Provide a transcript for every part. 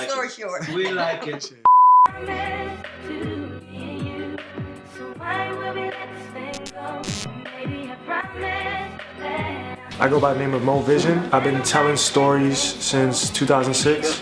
like story it. short. We like it. I go by the name of Moe Vision. I've been telling stories since 2006.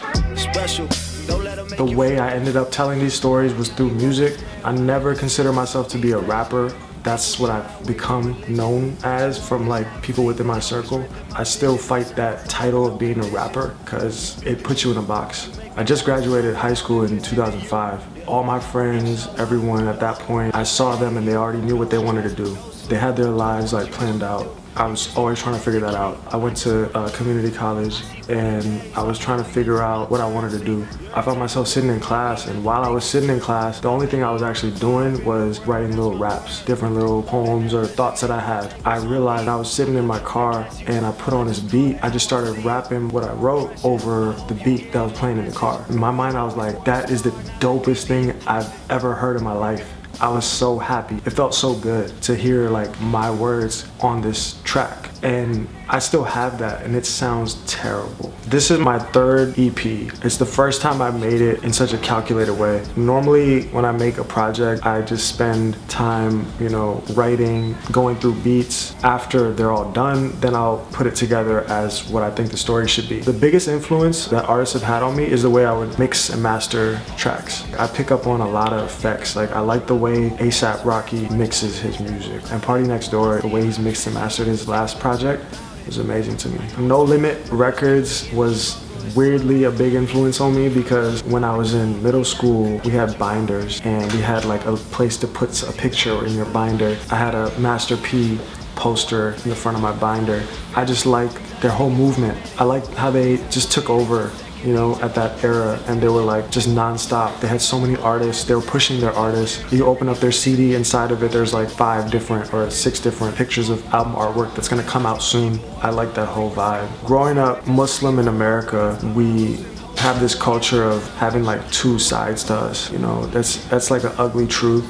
The way I ended up telling these stories was through music. I never consider myself to be a rapper. That's what I've become known as from like people within my circle. I still fight that title of being a rapper because it puts you in a box. I just graduated high school in 2005. All my friends, everyone at that point, I saw them and they already knew what they wanted to do. They had their lives like planned out. I was always trying to figure that out. I went to community college and I was trying to figure out what I wanted to do. I found myself sitting in class, and while I was sitting in class, the only thing I was actually doing was writing little raps, different little poems or thoughts that I had. I realized I was sitting in my car and I put on this beat. I just started rapping what I wrote over the beat that was playing in the car. In my mind, I was like, that is the dopest thing I've ever heard in my life. I was so happy. It felt so good to hear like my words on this track, and I still have that and it sounds terrible. This is my third EP. It's the first time I made it in such a calculated way. Normally when I make a project, I just spend time, writing, going through beats. After they're all done, then I'll put it together as what I think the story should be. The biggest influence that artists have had on me is the way I would mix and master tracks. I pick up on a lot of effects. Like I like the way ASAP Rocky mixes his music. And Party Next Door, the way he's mixed and mastered his last project was amazing to me. No Limit Records was weirdly a big influence on me because when I was in middle school, we had binders and we had like a place to put a picture in your binder. I had a Master P poster in the front of my binder. I just liked their whole movement. I liked how they just took over at that era, and they were like just non-stop. They had so many artists, they were pushing their artists. You open up their CD, inside of it there's like 5 different or 6 different pictures of album artwork that's gonna come out soon. I like that whole vibe. Growing up Muslim in America, we have this culture of having like 2 sides to us. That's like an ugly truth,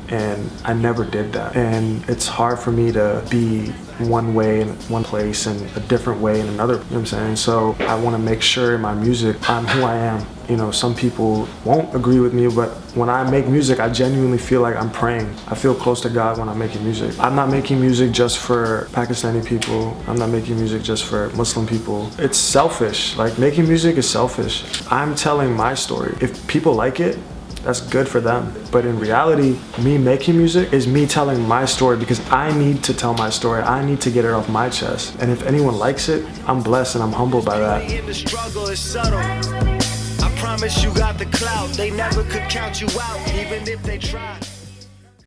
and I never did that. And it's hard for me to be one way in one place and a different way in another, you know what I'm saying? So I want to make sure in my music, I'm who I am. Some people won't agree with me, but when I make music, I genuinely feel like I'm praying. I feel close to God when I'm making music. I'm not making music just for Pakistani people. I'm not making music just for Muslim people. It's selfish. Like, making music is selfish. I'm telling my story. If people like it, that's good for them. But in reality, me making music is me telling my story because I need to tell my story. I need to get it off my chest. And if anyone likes it, I'm blessed and I'm humbled by that. The struggle is subtle. I promise you got the clout. They never could count you out, even if they tried.